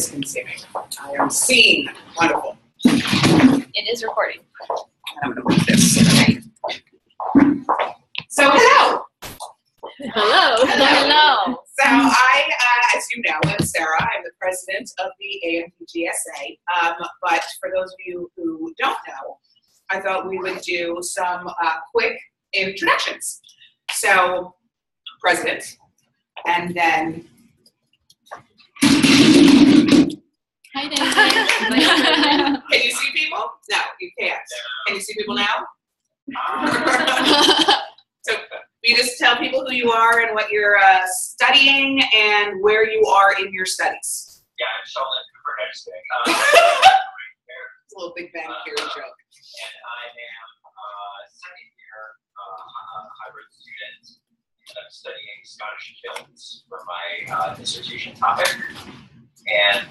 Conceiving. I am seen. Wonderful. It is recording. I'm going to move this. Okay. So, hello. Hello. Hello. So, I, as you know, am Sarah. I'm the president of the AMDGSA. But for those of you who don't know, I thought we would do some quick introductions. So, president, and then. Hi, David. Can you see people? No, you can't. Can you see people now? So you just tell people who you are and what you're studying and where you are in your studies. Yeah, I'm Sheldon for High It's a little Big Bang Theory joke. And I am second year hybrid student, and I'm studying Scottish films for my dissertation topic. And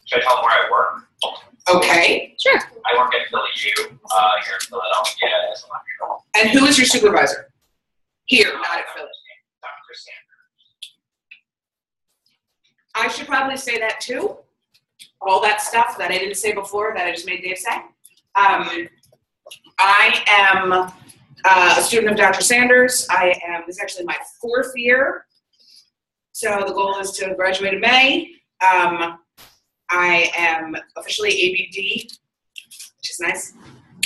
should I tell them where I work? Okay. Sure. I work at Philly U here in Philadelphia as an electrical. And who is your supervisor? Here, not at Philly. Dr. Sanders. I should probably say that too. All that stuff that I didn't say before that I just made Dave say. I am a student of Dr. Sanders. This is actually my 4th year. So the goal is to graduate in May. I am officially ABD, which is nice.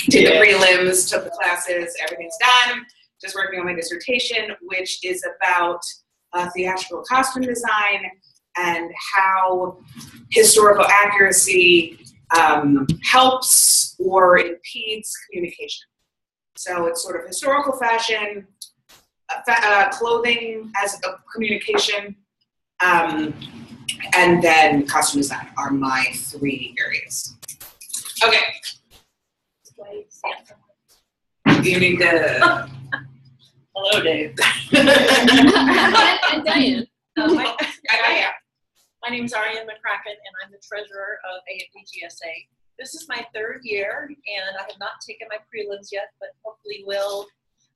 Did the prelims, took the classes, everything's done. Just working on my dissertation, which is about theatrical costume design and how historical accuracy helps or impedes communication. So it's sort of historical fashion, clothing as a communication, and then costume design are my 3 areas. Okay. You need to. Hello, Dave. And Diane. My name is Ariane McCracken, and I'm the treasurer of AMDGSA. This is my 3rd year, and I have not taken my prelims yet, but hopefully will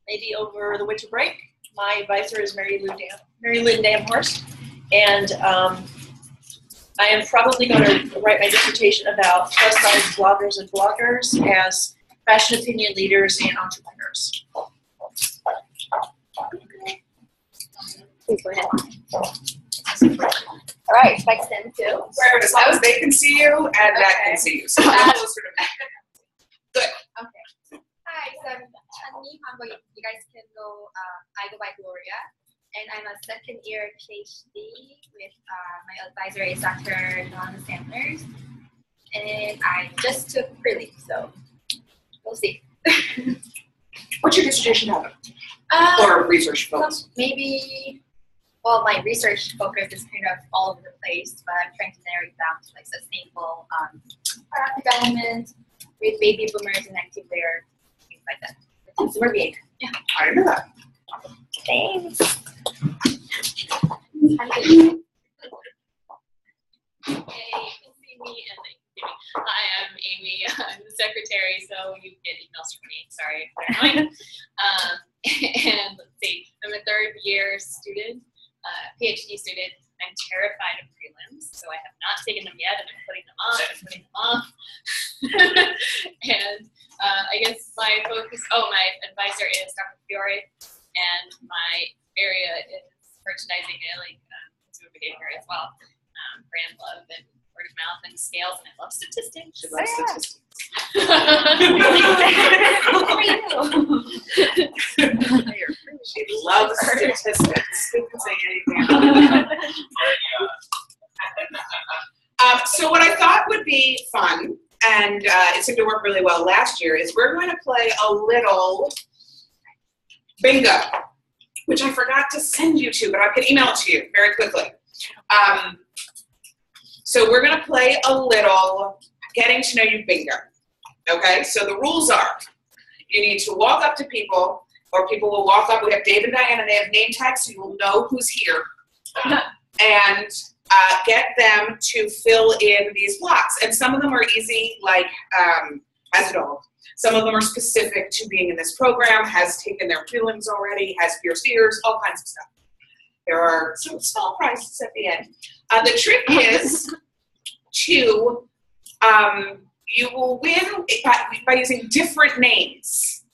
maybe over the winter break. My advisor is Mary Lynn Damhorst, and I am probably going to write my dissertation about plus-size bloggers and bloggers as fashion opinion leaders and entrepreneurs. Please go ahead. All right, thanks then too. Where as long as they can see you and that can see you. So I'm closer to me. Good. Okay. Hi, so I'm Channi Hambo. You guys can go, I go by Gloria. And I'm a 2nd year PhD with my advisor is Dr. Donna Sanders. And I just took prelim, so we'll see. What's your dissertation about? Or research focus? Maybe, well, my research focus is kind of all over the place, but I'm trying to narrow it down to like sustainable product development with baby boomers and active wear, things like that. Consumer behavior. Yeah. I didn't know that. Thanks. Hey, you can see me and hi, I'm Amy. I'm the secretary, so you get emails from me. Sorry if they're annoying. And let's see, I'm a 3rd year student, PhD student. I'm terrified of prelims, so I have not taken them yet, and I'm putting them off. And I guess my focus, my advisor is Dr. Fiore, and my area is merchandising and consumer behavior as well, brand love and word of mouth and scales, and I love statistics. She loves statistics. She loves statistics. Who can say anything? So what I thought would be fun, and it seemed to work really well last year, is we're going to play a little bingo, which I forgot to send you to, but I can email it to you very quickly. So we're going to play a little getting to know you bingo. Okay, so the rules are you need to walk up to people, or people will walk up. We have Dave and Diane, and they have name tags, so you will know who's here. And get them to fill in these blocks. And some of them are easy, like has it all. Some of them are specific to being in this program, has taken their prelims already, has pierced ears, all kinds of stuff. There are some small prizes at the end. The trick is 2, you will win by using different names.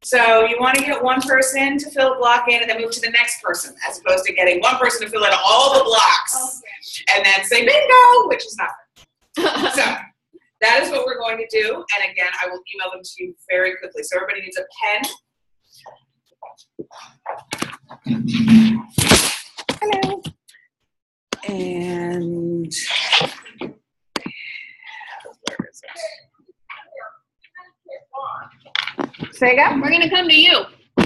So you want to get one person to fill a block in and then move to the next person, as opposed to getting one person to fill in all the blocks and then say bingo, which is not fun. So that is what we're going to do. And again, I will email them to you very quickly. So everybody needs a pen. Hello. And where is it? Say again? We're gonna come to you. I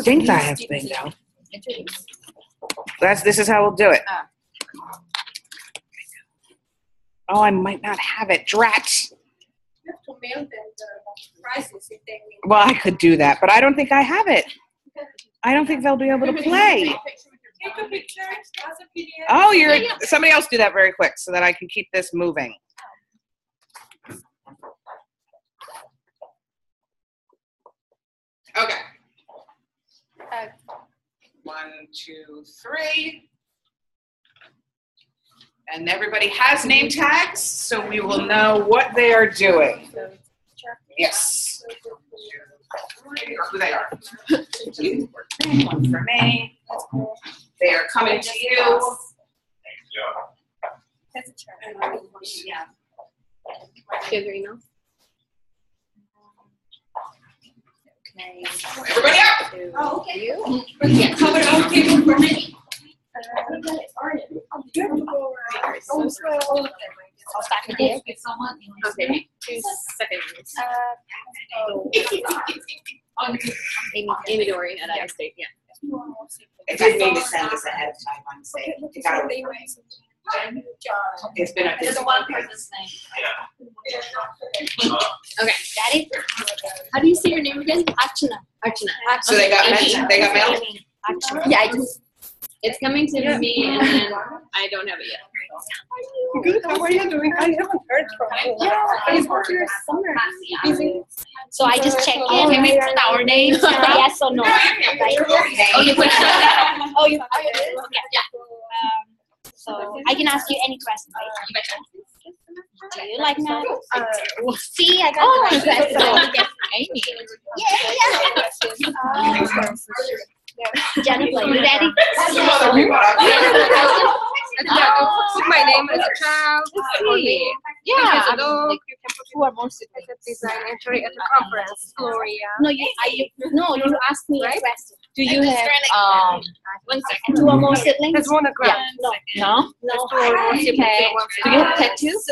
think I have bingo. This is how we'll do it. Oh, I might not have it. Drat. You have to mail them the prizes if they win. Well, I could do that, but I don't think I have it. I don't think they'll be able to play. Take a picture, as a PDF. Oh, somebody else do that very quick so that I can keep this moving. Okay. 1, 2, 3. And everybody has name tags, so we will know what they are doing. Yes. Who they are. 1 for me. They are coming to you. Everybody up! Oh, okay. Yeah. Cover all table for me. I'll start with you. Okay. 2 seconds. Amy Dory at Iowa State. Yeah. It did mean to send this ahead of time, I'm saying. You got it. It's been a busy one person's name. Uh, Okay. Daddy? How do you say your name again? Archana. So they got mail? Yeah, it's coming to me and then I don't have it yet. Good. How are you doing? I haven't heard from you. Yeah, it's for your summer. So I just check in. Can we put our names? Yes or no? Right? Oh, you put Oh, you yeah. So I can ask you any question, right? Do you like that? See, I got the right question. Amy. Yeah. Jennifer, you ready? That's the mother we brought up. Put my name as a child. Yeah. As a dog. You can put who are most significant design entry at the conference. Gloria. No, you asked me a question. Do you have 1 second. 2 or more siblings? There's one across. No. No? No. Two or more siblings. Okay. Do you have tattoos? I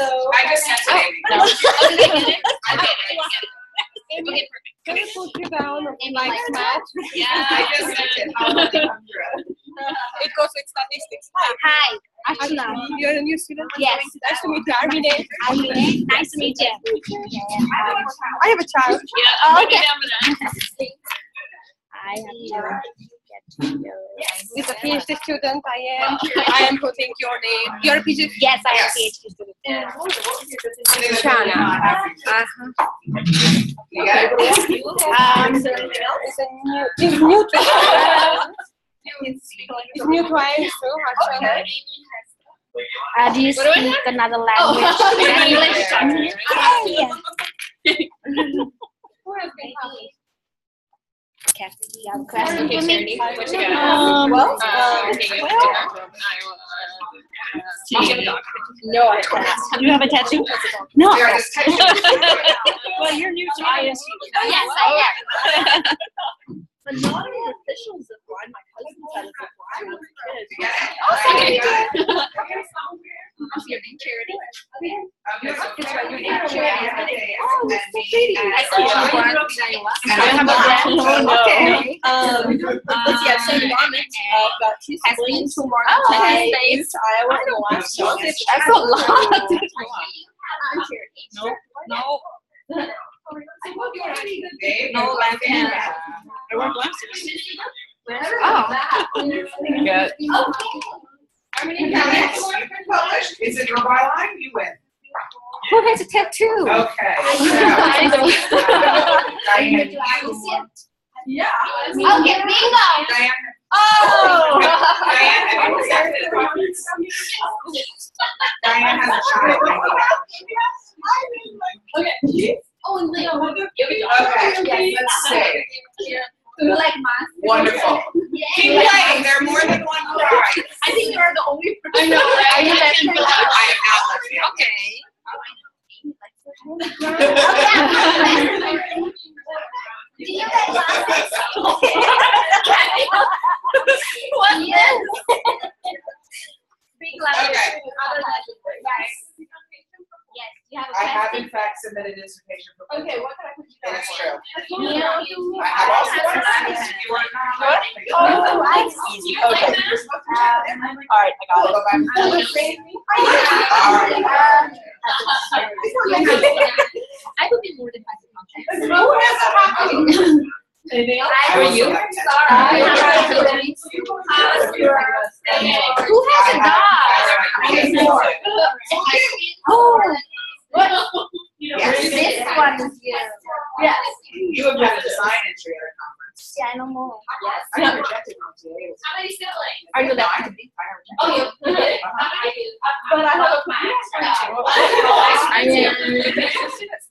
just sent it, Amy. No. Okay. Okay, Can I put you down on Amy like likes math? Yeah. I just sent it. How will it come through? It goes with statistics. Hi, Archana. You're a new student? Yes. Nice to meet you. Armine. Armine. Nice to meet you. I have a child. Yeah. Oh, Okay. okay. I have to get to He's a PhD student. I am putting your name. You're a PhD. Yes, I am Yes. PhD student. Shana. You got it? It's new to It's new to us too, actually. Do you speak another language? English? Oh, yeah. Who has been happy? Kathy, you have a question for me? What you got? No, I don't. You have a tattoo? No. They're just texting. Well, you're new to ISU. Yes, I am. But not all officials of blind. My cousin said it's a blind. What's your name, Charity? It's right, your name, Charity. Oh, it's so pretty. I see you. And I have a brand. Okay. Let's see, I've said vomit. I've got 2 siblings, 2 more Oh, Iowa, States. Iowa, and Alaska. That's a lot. No. Dave, No, left hand. I wear glasses. Oh. Good. Yes, you can publish. Is it your byline? You win. Who has a tattoo? Okay. Diane, Yeah. Okay, bingo. Diane, Oh! Diane, Diane has a child. Okay. Oh, and Leo. Okay, let's see. Do you like math? Wonderful. Keep playing. There are more than one prize. I think you're the only person. I know, right? Are you I can feel that. I am not left-handed. Do you like math? What's this? Big louder. Okay. Yes. You have a I have question? in fact submitted a dissertation proposal. Okay, what can I put you It down is for? true. Yeah. I have also one if you want to know. Oh, I Easy. Okay. All right, I got it. Go back. All right. I could be more than 5 Who has a copy? Anything else? I will select it. Who has a dog? Oh, Yes. this one is you. Yes. You have got a design entry at a conference. Yeah, no more. Yes. I got rejected on today. How many siblings? Are you No, left? I got rejected. Oh, you. I do. But I have a class. I am.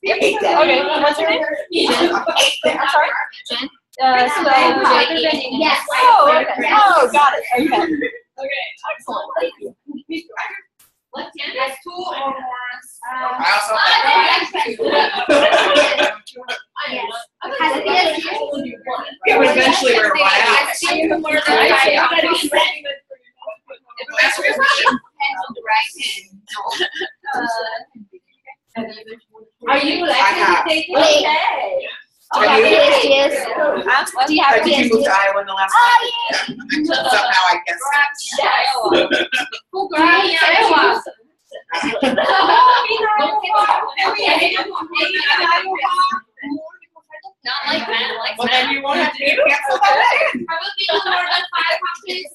Okay, what's your name? I'm sorry? So, Yes. Oh, okay. Oh, got it. Okay. Okay. Excellent. Thank you. Left hand? Yes, 2 or more. I also have Yeah, but eventually we're gonna run out. That's your question. Are you I have. Okay. Are you? Yes. Do you have Did you PhD? move to Iowa in the last Oh, time? Somehow I guess. Not like that, like Well, that. then you won't have to cancel that. Probably more than 5 countries.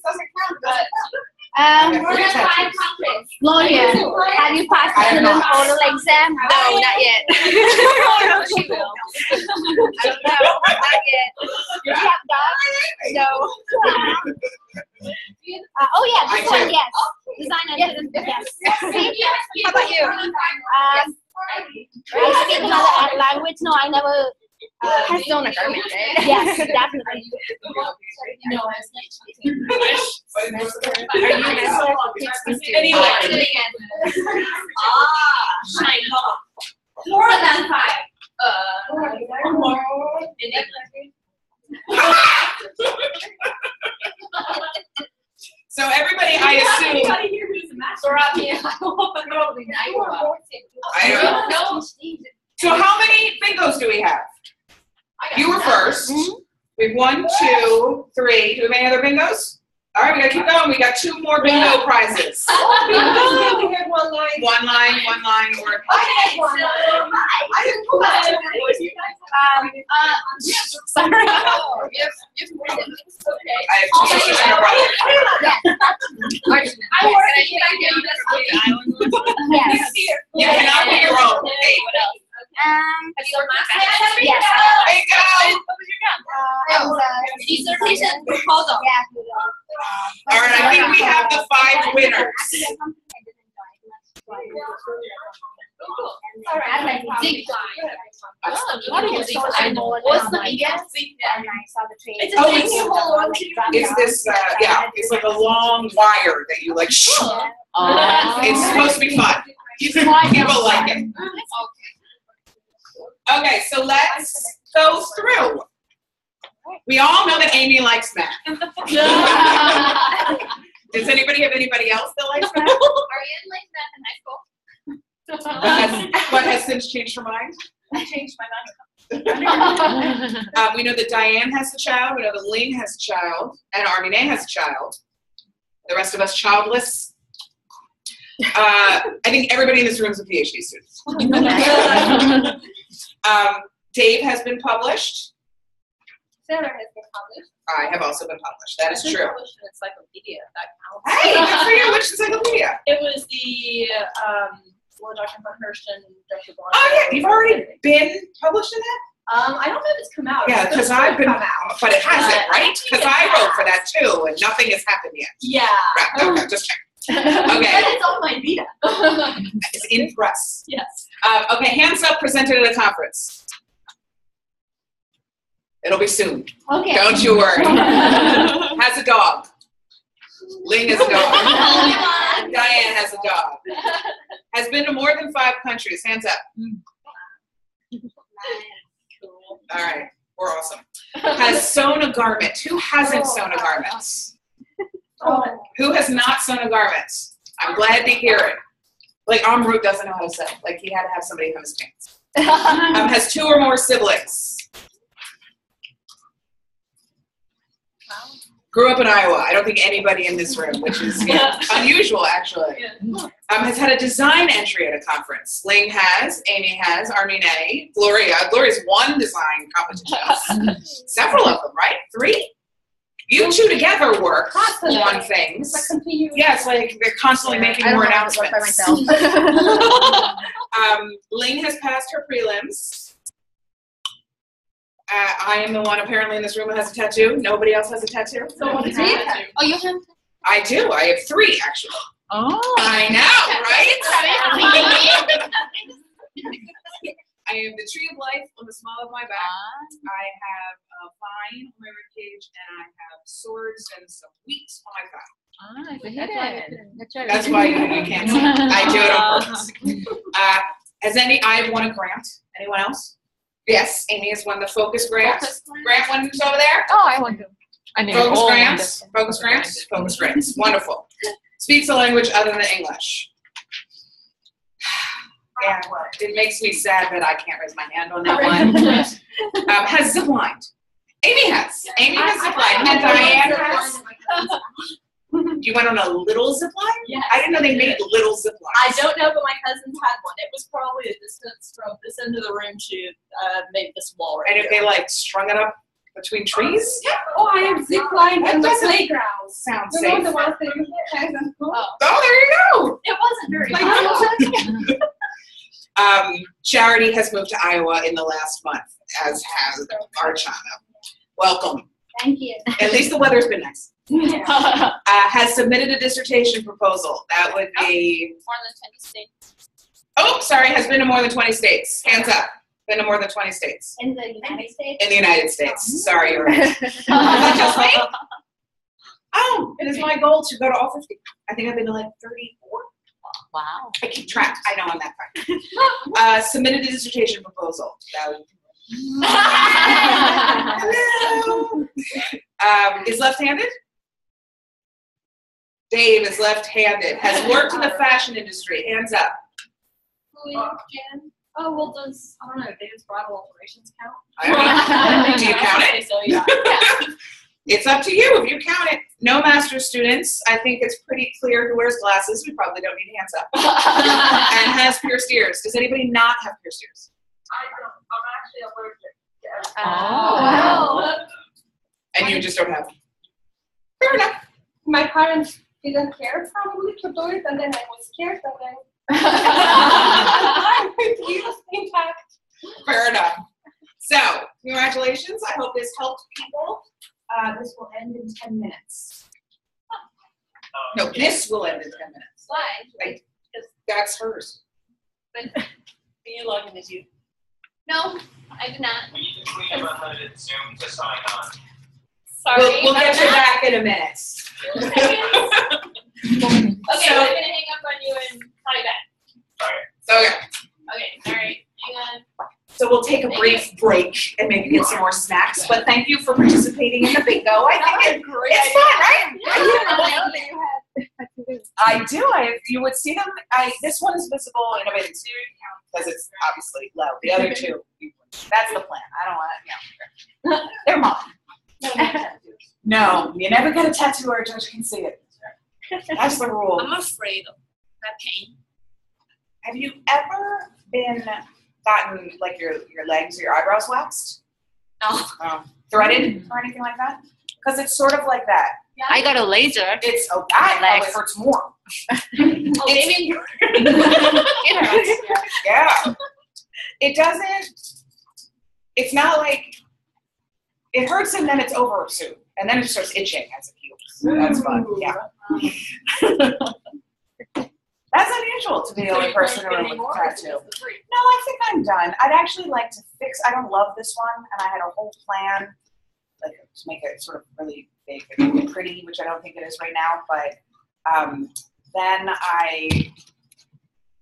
More than 5 countries. Gloria, have you passed I have the not. oral exam? No, not yet. She will. I don't know, not yet. Do you have dogs? No. Oh yeah, this I one, do. yes. Design and yes. How about you? I speak another language. No, I never. Has done a garment, right? Yes, definitely. Anyway. Shine. More than 5. In English. So everybody, I assume, Anybody here who's a master? Probably not. I don't know. No. So how many bingos do we have? You were first. Mhm. We have 1, 2, 3. Do we have any other bingos? All right, we gotta keep going. We got 2 more bingo prizes. We only had one line. One line, or I didn't pull that. Sorry. I have 2 sisters and a brother. Yes. You cannot pick your own. Hey, Yes. bingo! Dissertation proposal. All right, I think we have the 5 winners. What's the biggest? It's this, yeah, it's like a long wire that you like, it's supposed to be fun. People like it. Okay, so let's go through. We all know that Amy likes math. Does anybody have anybody else that likes math? Are you in like math in high school? But has since changed her mind? I changed my mind. We know that Diane has a child, we know that Ling has a child, and Armine has a child. The rest of us childless. I think everybody in this room is a PhD student. Dave has been published. Sarah has been published. I have also been published. That is I've been true. published in Encyclopedia. That counts. Hey, good for you. Which encyclopedia? It was the one Dr. Von Hirsch and Dr. Bond. Oh yeah, you've already been published in that? I don't know if it's come out. Yeah, It's because supposed to I've been, come out. but it hasn't, right? Because I it wrote for that too, and nothing has happened yet. Yeah. Right, okay, just check. But Okay, it's on my Vita. it's in press. Yes. Okay, hands up presented at a conference. It'll be soon. Okay. Don't you worry. Has a dog. Ling has a dog. Diane has a dog. Has been to more than 5 countries. Hands up. All right, we're awesome. Has sewn a garment. Who hasn't sewn a garment? Who has not sewn a garment? I'm glad to hear it. Like Amrut doesn't know how to sew. Like he had to have somebody hem his pants. Has 2 or more siblings. Grew up in Iowa. I don't think anybody in this room, which is unusual actually. Has had a design entry at a conference. Ling has, Amy has, Armine, Gloria's won design competitions. Several of them, right? 3? You 2 together work on things. Yeah, it's like they're constantly making more announcements. By myself. Ling has passed her prelims. I am the one apparently in this room who has a tattoo. Nobody else has a tattoo. So what is it? Oh, you have? I do. I have 3 actually. Oh. I know, right? I have the tree of life on the small of my back. I have a vine on my ribcage, and I have swords and some wheat on my thigh. It's a hidden. That's why you can't see. I do it on purpose. I've won a grant. Anyone else? Yes, Amy has won the Focus Grant. Grant one who's over there? Oh, I want to. I need Focus all Grants. Focus Grants. Focus Grants. Wonderful. Speaks a language other than English. And it makes me sad that I can't raise my hand on that one. Has ziplined. Amy has. Amy has ziplined. And Diane has. You went on a little zipline? Yes. I didn't know they made little ziplines. I don't know, but my cousins had one. It was probably a distance from this end of the room to maybe this wall right And if here. they like strung it up between trees? Oh, I have zip line in the playground. Sounds You safe. know the ones that you have in school? Oh, there you go. It wasn't very Charity has moved to Iowa in the last month, as has Archana. Welcome. Thank you. At least the weather's been nice. Has submitted a dissertation proposal. That would be, More than 20 states. oh, sorry, has been to more than 20 states. Hands up. Been to more than 20 states. In the United States? In the United States. Sorry, you're right. Is that just me? Oh, it is my goal to go to all 50. I think I've been to like 34. Wow. I keep track. I know I'm that far. Submitted a dissertation proposal. That would Hello. Is left-handed? Dave is left-handed. Has worked in the fashion industry. Hands up. Oh, well, does, I don't know, David's bridal alterations count? I don't know. Do you count it? So, yeah. It's up to you if you count it. No master's students. I think it's pretty clear who wears glasses. We probably don't need hands up. And has pierced ears. Does anybody not have pierced ears? I don't. I'm actually allergic to Oh. Wow. And you just don't have them. Fair enough. My parents didn't care probably to do it, and then I was scared, and then I refused, in fact. Fair enough. So, congratulations. I hope this helped people. This will end in 10 minutes. No, this will end in 10 minutes. Why? Like, that's hers. Can you log in as you? No, I did not. We have unlimited Zoom to sign on. Sorry. We'll get you back in a minute. Okay, So- I'm gonna hang up on you and call you back. Okay. Okay, alright, hang on. So we'll take a brief break and maybe get some more snacks. But thank you for participating in the bingo. I think it's fun, right? I do. You would see them. This one is visible in a way because it's obviously low. The other 2, that's the plan. I don't want to. They're mine. No, you never get a tattoo where a judge can see it. That's the rule. I'm afraid of that pain. Have you ever gotten like your legs or your eyebrows waxed? No. Threaded or anything like that? Because it's sort of like that. I got a laser. It's that Legs. probably hurts more. Oh, maybe. Yeah. It doesn't. it's not like, it hurts and then it's over soon. And then it starts itching as it heals. So that's fun, yeah. That's unusual to be the only person in a room with a tattoo. No, I think I'm done. I'd actually like to fix, I don't love this one, and I had a whole plan, like to make it sort of really big and make it pretty, which I don't think it is right now, but then I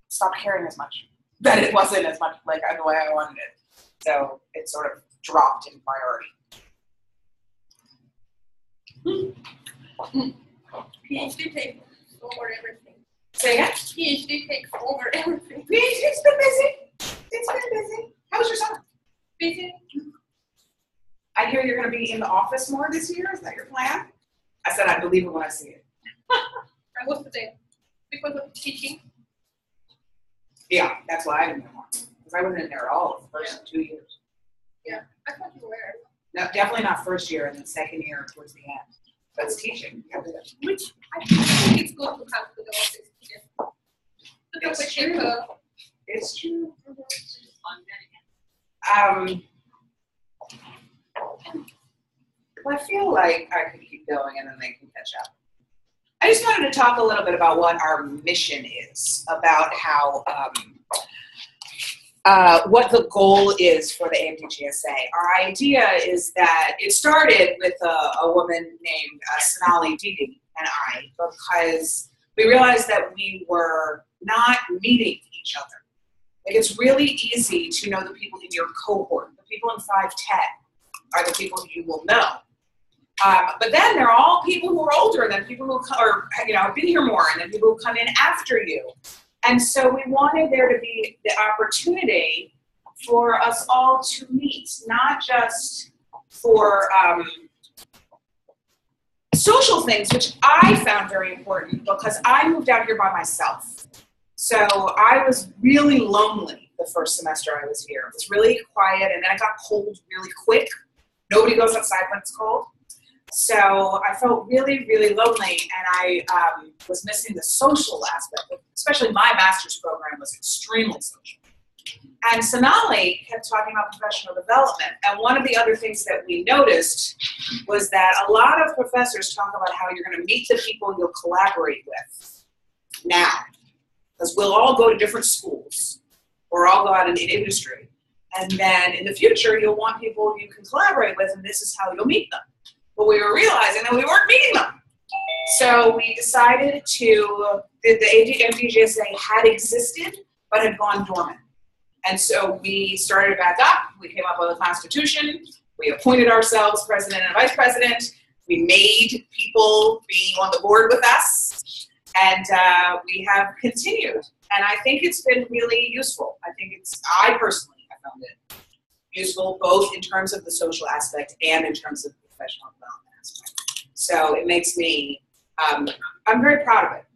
stopped caring as much. That it wasn't as much like the way I wanted it. So it sort of dropped in priority. PhD takes over everything. Say again? PhD takes over everything. PhD's been busy. It's been busy. How was your summer? Busy. I hear you're going to be in the office more this year. Is that your plan? I said I believe it when I see it. I was there because of teaching. Yeah, that's why I didn't know more. Because I wasn't in there at all the first 2 years. Yeah, I thought you were. No, definitely not first year, and then second year towards the end. That's teaching. Yeah, Which I think it's good to have to the office. Yeah. It's Which true. is, It's true. Well, I feel like I could keep going and then they can catch up. I just wanted to talk a little bit about what our mission is, about how, what the goal is for the AMDGSA. Our idea is that it started with a woman named Sonali Didi and I, because we realized that we were not meeting each other. Like, it's really easy to know the people in your cohort. The people in 510 are the people you will know. But then there are all people who are older, and then people who have been here more, and then people who come in after you. And so we wanted there to be the opportunity for us all to meet, not just for social things, which I found very important because I moved out here by myself. So I was really lonely the first semester I was here. It was really quiet, and then it got cold really quick. Nobody goes outside when it's cold. So I felt really, really lonely, and I was missing the social aspect. Especially my master's program was extremely social. And Sonali kept talking about professional development. And one of the other things that we noticed was that a lot of professors talk about how you're going to meet the people you'll collaborate with now. Because we'll all go to different schools, or all go out in the industry. And then in the future, you'll want people you can collaborate with, and this is how you'll meet them. But we were realizing that we weren't meeting them. So we decided the AMDGSA had existed, but had gone dormant. And so we started back up. We came up with a constitution. We appointed ourselves president and vice president. We made people be on the board with us. And we have continued. And I think it's been really useful. I personally have found it useful, both in terms of the social aspect and in terms of the professional development aspect. So it makes me, I'm very proud of it.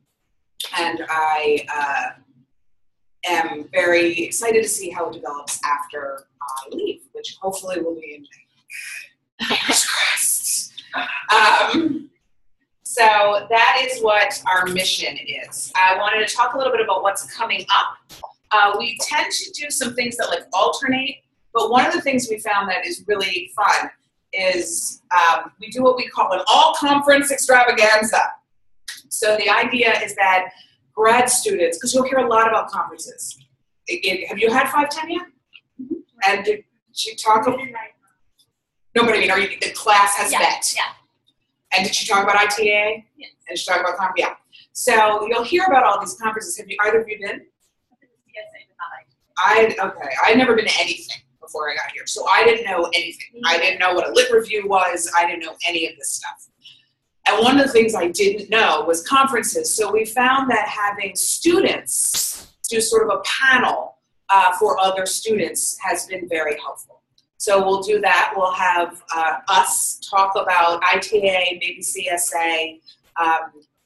And I am very excited to see how it develops after I leave, which hopefully will be in May. Fingers crossed. So that is what our mission is. I wanted to talk a little bit about what's coming up. We tend to do some things that like alternate, but one of the things we found that is really fun is we do what we call an all-conference extravaganza. So the idea is that grad students, because you'll hear a lot about conferences. Have you had 510 yet? Mm-hmm. And did you talk about? No, but I mean, the class has met. Yeah. And did she talk about ITA? Yes. And did she talk about conference? Yeah. So you'll hear about all these conferences. Have you either of you been? Okay. I'd never been to anything before I got here, so I didn't know anything. I didn't know what a lit review was. I didn't know any of this stuff. And one of the things I didn't know was conferences. So we found that having students do sort of a panel for other students has been very helpful. So we'll do that. We'll have us talk about ITA, maybe CSA,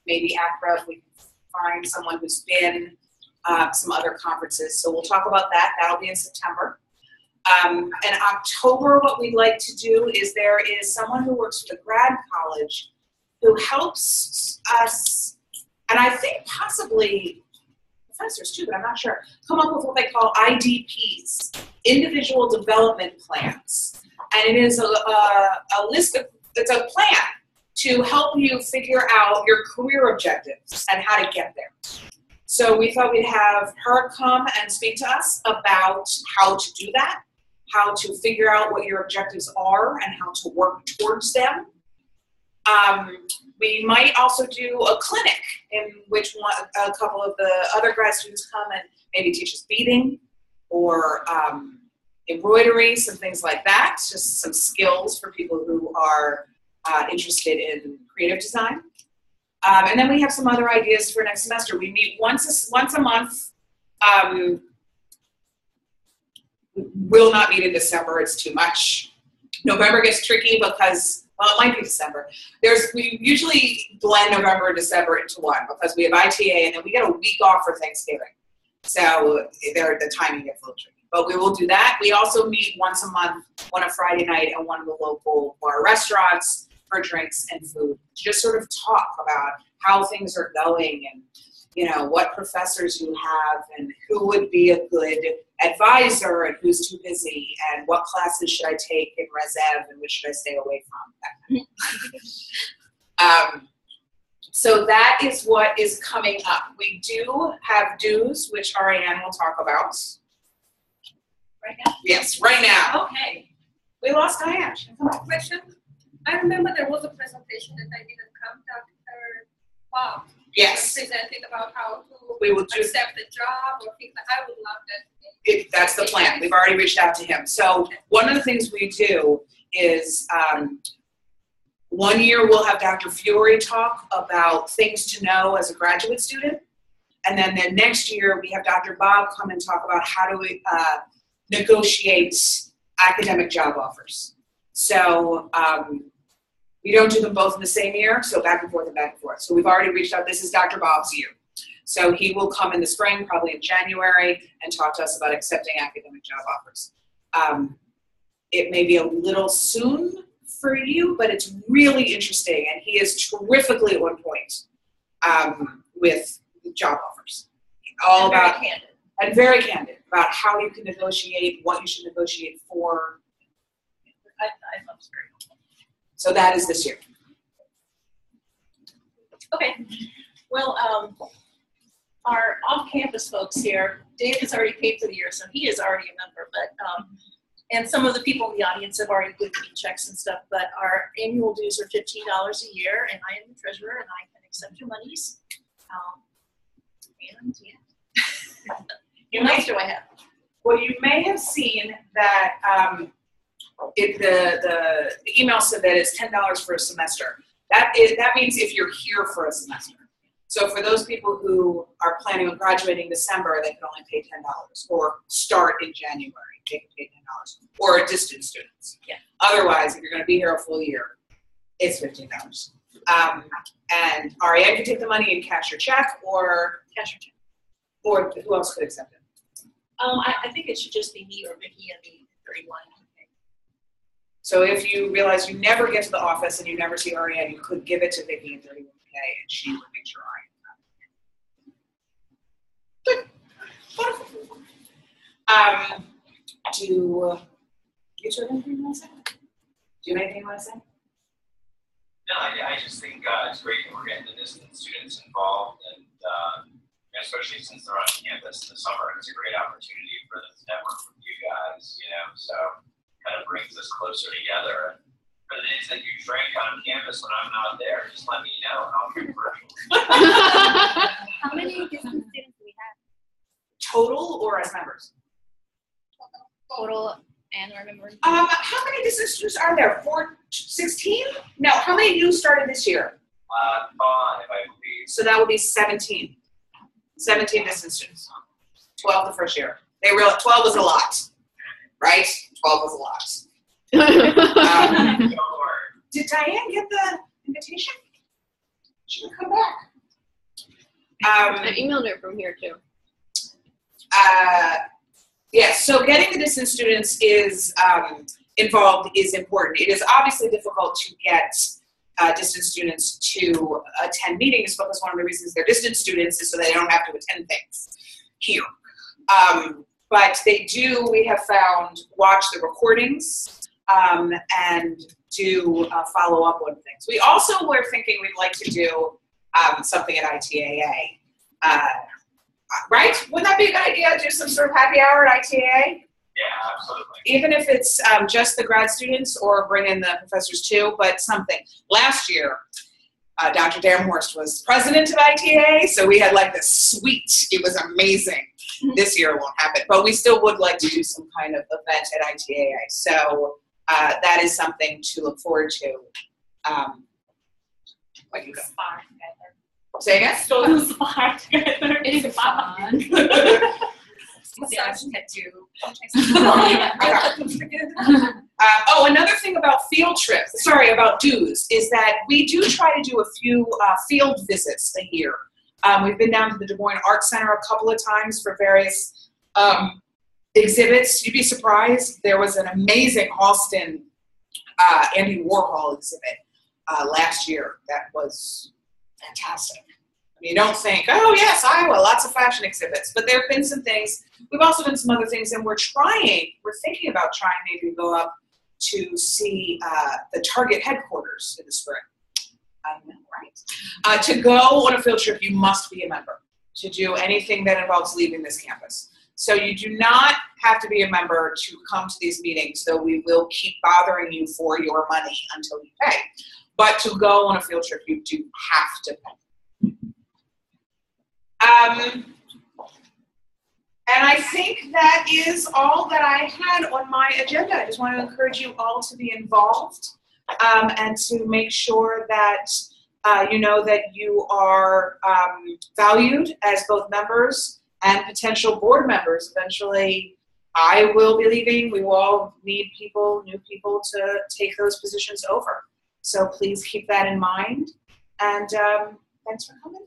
maybe ACRA if we can find someone who's been some other conferences. So we'll talk about that. That'll be in September. In October, what we'd like to do is there is someone who works for the grad college who helps us, and I think possibly, if professors too, but I'm not sure, come up with what they call IDPs, individual development plans. And it is a list of, it's a plan to help you figure out your career objectives and how to get there. So we thought we'd have her come and speak to us about how to do that, how to figure out what your objectives are and how to work towards them. We might also do a clinic in which a couple of the other grad students come and maybe teach us beading or embroidery, some things like that, just some skills for people who are interested in creative design. And then we have some other ideas for next semester. We meet once a month. We'll not meet in December, it's too much. November gets tricky because, well, it might be December. We usually blend November and December into one because we have ITA and then we get a week off for Thanksgiving. So the timing gets a little tricky. But we will do that. We also meet once a month, one a Friday night and one of the local bar restaurants for drinks and food. Just sort of talk about how things are going and, you know, what professors you have and who would be a good advisor and who's too busy and what classes should I take in Resev and which should I stay away from. So that is what is coming up. We do have dues, which Ariane will talk about. Right now? Yes, right now. Okay. We lost Diane. Question. I remember there was a presentation that I didn't come, Dr. Bob. Yes. Presenting about how to We will do. accept the job or things like I would love that. That's the plan. We've already reached out to him. So one of the things we do is 1 year we'll have Dr. Fiore talk about things to know as a graduate student. And then the next year we have Dr. Bob come and talk about how do we negotiate academic job offers. So we don't do them both in the same year, so back and forth and back and forth. So we've already reached out. This is Dr. Bob's year. So he will come in the spring, probably in January, and talk to us about accepting academic job offers. It may be a little soon for you, but it's really interesting, and he is terrifically at one point with job offers. All And about very candid. and very candid about how you can negotiate, what you should negotiate for. I love it. So that is this year. Okay. Well, our off-campus folks here, Dave has already paid for the year, so he is already a member, but and some of the people in the audience have already given me checks and stuff, but our annual dues are $15 a year, and I am the treasurer, and I can accept your monies. And yeah. What else do I have? Well, you may have seen that the email said that it's $10 for a semester. That means if you're here for a semester. So for those people who are planning on graduating in December, they can only pay $10, or start in January, they can pay $10, or distance students. Yeah. Otherwise, if you're going to be here a full year, it's $15. And Ariane can take the money and cash your check, or Cash your check. or who else could accept it? I think it should just be me or Vicky and the 31. So if you realize you never get to the office and you never see Ariane, you could give it to Vicky and 31K, and she would make sure Ariane. Good. Wonderful. Do you two have anything you want to say? Do you have anything you want to say? No, I just think it's great that we're getting the distance students involved, and especially since they're on campus in the summer, it's a great opportunity for them to network with you guys, you know, so kind of brings us closer together. And for the days that you drink on campus when I'm not there, just let me know and I'll drink virtually. How many distance students do we have? Total or as members? Total and our members? How many distance students are there? 16? No, how many new started this year? 5, I believe. So that would be 17. 17 distance students. 12 the first year. 12 was a lot, right? 12 was a lot. Did Diane get the invitation? She would come back. I emailed her from here too. Yes, so getting the distance students is involved is important. It is obviously difficult to get distance students to attend meetings because one of the reasons they're distance students is so they don't have to attend things. here. But they do, we have found, watch the recordings and do follow up on things. We also were thinking we'd like to do something at ITAA. Right? Wouldn't that be a good idea? Do some sort of happy hour at ITAA? Yeah, absolutely. Even if it's just the grad students or bring in the professors too, but something. Last year, Dr. Damhorst was president of ITA, so we had like this suite. It was amazing. This year it won't happen, but we still would like to do some kind of event at ITAA. So that is something to look forward to. What you go? Say again? So spa together. It is fun. Massage tattoo. Oh, another thing about field trips, sorry, about dues, is that we do try to do a few field visits a year. We've been down to the Des Moines Art Center a couple of times for various exhibits. You'd be surprised. There was an amazing Halston Andy Warhol exhibit last year that was fantastic. You don't think, oh yes, Iowa, lots of fashion exhibits, but there have been some things. We've also done some other things, and we're thinking about trying maybe to go up to see the Target headquarters in the spring. I know, right? To go on a field trip, you must be a member to do anything that involves leaving this campus. So you do not have to be a member to come to these meetings, though we will keep bothering you for your money until you pay. But to go on a field trip, you do have to pay. And I think that is all that I had on my agenda. I just want to encourage you all to be involved and to make sure that you know that you are valued as both members and potential board members. Eventually, I will be leaving. We will all need people, new people, to take those positions over. So please keep that in mind. And thanks for coming.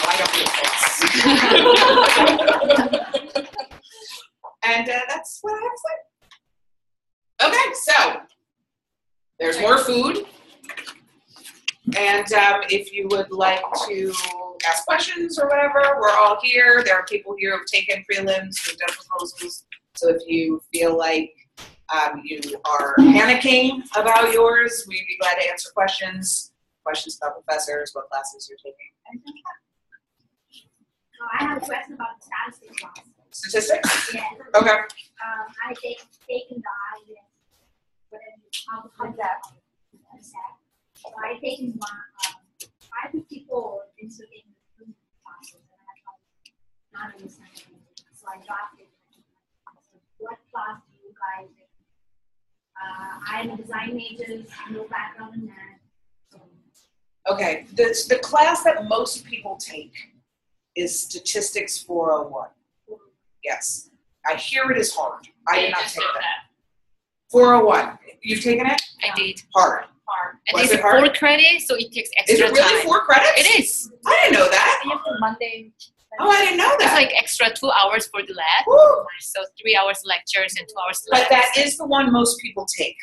I don't need this. And that's what I have to say. Okay, so there's more food. And if you would like to ask questions or whatever, we're all here. There are people here who've taken prelims, who've done proposals. So if you feel like you are panicking about yours, we'd be glad to answer questions about professors, what classes you're taking, anything like that. I have a question about the statistics class. Statistics? Yeah. Okay. I taken the IES, whatever how to conduct. So I taken one 554 instead in the 2 classes, and I thought not understanding. So I dropped it. So what class do you guys take? I'm a design major, no background in that. So. Okay. The class that most people take is Statistics 401. Yes. I hear it is hard. I did not take that. 401. You've taken it? I did. Hard. And Was it's it hard? 4 credits, so it takes extra Is it really time. 4 credits? It is. I didn't know that. You have to Monday. Oh, I didn't know It's that. like extra 2 hours for the lab. Woo. So 3 hours lectures and 2 hours But labs. that is the one most people take.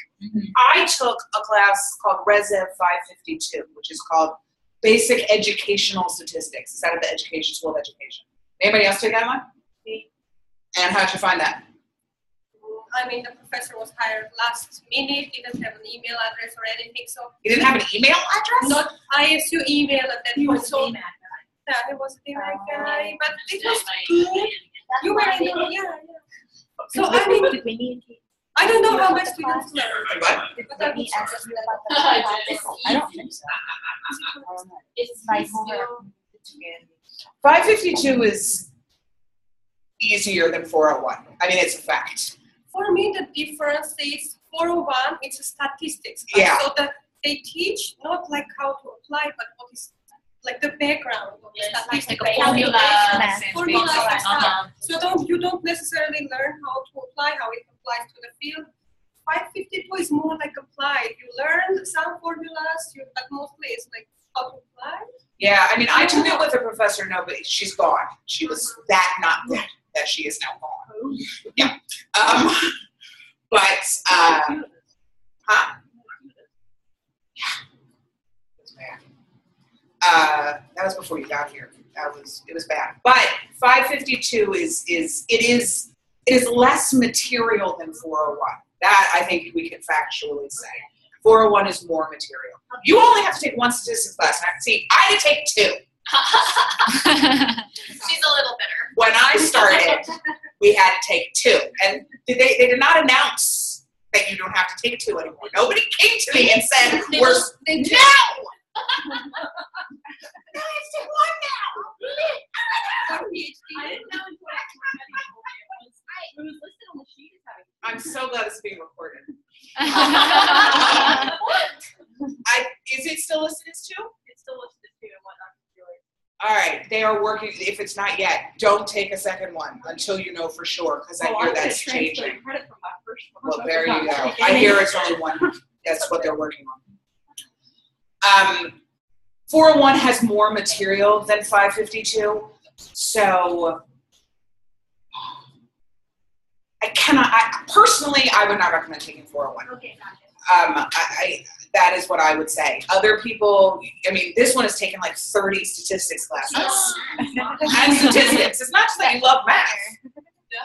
I took a class called Resev 552, which is called Basic Educational Statistics. It's out of the Education School of Education. Anybody else take that one? And how'd you find that? I mean, the professor was hired last minute. He didn't have an email address or anything, so You didn't have an email address? not ISU email at that He point. was So the guy. yeah, he was the right guy, but it was Like, good. You were in the yeah. So I mean, I don't know how much students learn. What? But I would ask you about the I don't think so. It's Like, still 552 is easier than 401. I mean, it's a fact. For me, the difference is 401, it's a statistics class. Yeah. So that they teach not like how to apply, but what is like the background of the statistics. like a formula. Formulas and stuff. Uh-huh. So you don't necessarily learn how to apply, how it applies to the field. 552 is more like applied. You learn some formulas, but mostly it's like how to apply. Yeah, I mean, I took it with a professor, no, but she's gone. She was that not good that she is now gone. Yeah. But, huh? Yeah. That was before you got here. It was bad. But 552 is less material than 401. That I think we can factually say. 401 is more material. You only have to take one statistics class. See, I had to take 2. She's a little bitter. When I started, we had to take 2. And they did not announce that you don't have to take 2 anymore. Nobody came to me and said, no! No, I have to take 1 now. I didn't know until it was listed on the sheet as having. I'm so glad it's being recorded. Is it still listed as 2? It's still listed as 2 and whatnot. All right, they are working. If it's not yet, don't take a second one until you know for sure, because I hear that's changing. Credit from my first one. Well, there you go. I hear it's only 1. That's what they're working on. 401 has more material than 552, so personally, I would not recommend taking 401. Okay, gotcha. That is what I would say. Other people, I mean, this one is taking like 30 statistics classes. And statistics. It's not just that you love math.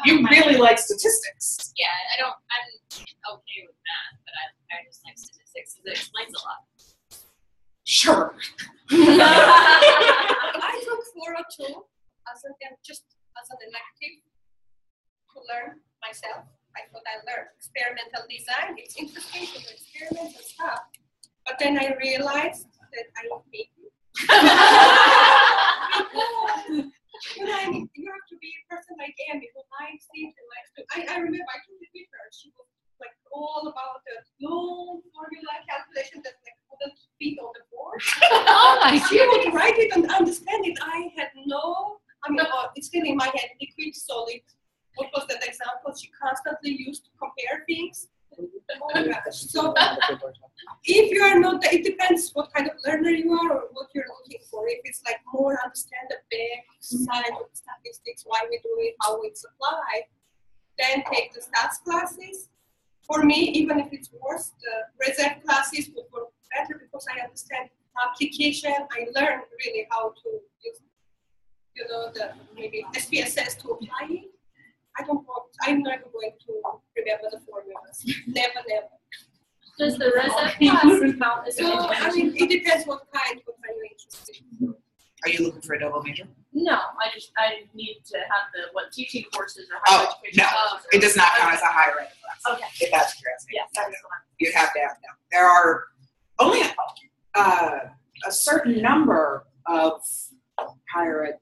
You really like statistics. Yeah, I'm okay with math, but I just like statistics because it explains a lot. Sure. I took 402 as an elective to learn myself. I thought I learned experimental design. It's interesting to do experiments and stuff. But then I realized that I hate it. You know, you have to be a person like Amy who likes things and likes to. I remember I took it with her. She was like all about the long formula calculation that like couldn't fit on the board. Oh my She would write it and understand it. I had it's still in my head, liquid, solid. What was that example she constantly used to compare things? Oh my gosh. So if you are not, it depends what kind of learner you are or what you're looking for. If it's like more understand the big side of statistics, why we do it, how it's applied, then take the stats classes. For me, even if it's worse, the reserve classes would work better because I understand application. I learn really how to use, the maybe SPSS to apply it. I'm never going to remember the formulas. Never. Does the reserve class count as an So, I education? mean, it depends what are you interested in. Are you looking for a double major? No, I need to have what teaching courses or Oh, higher education no. courses. It does not count as a higher ed class. Okay. If that's what you're asking. Yes, that's the one. You have to have no. There are only a certain number of higher ed.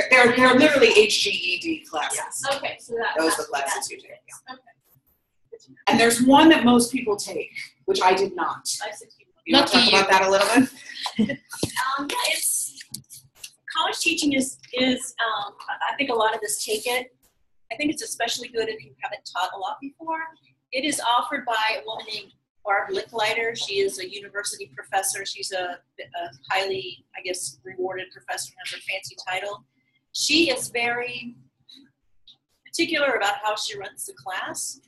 They're literally HGED classes. Okay, so that. Those are the classes you take. Yeah. Okay. And there's one that most people take, which I did not. You want to talk about that a little bit? It's college teaching is I think a lot of us take it. I think it's especially good if you haven't taught a lot before. It is offered by a woman named Barb Licklider. She is a university professor. She's a highly, I guess, rewarded professor and has a fancy title. She is very particular about how she runs the class.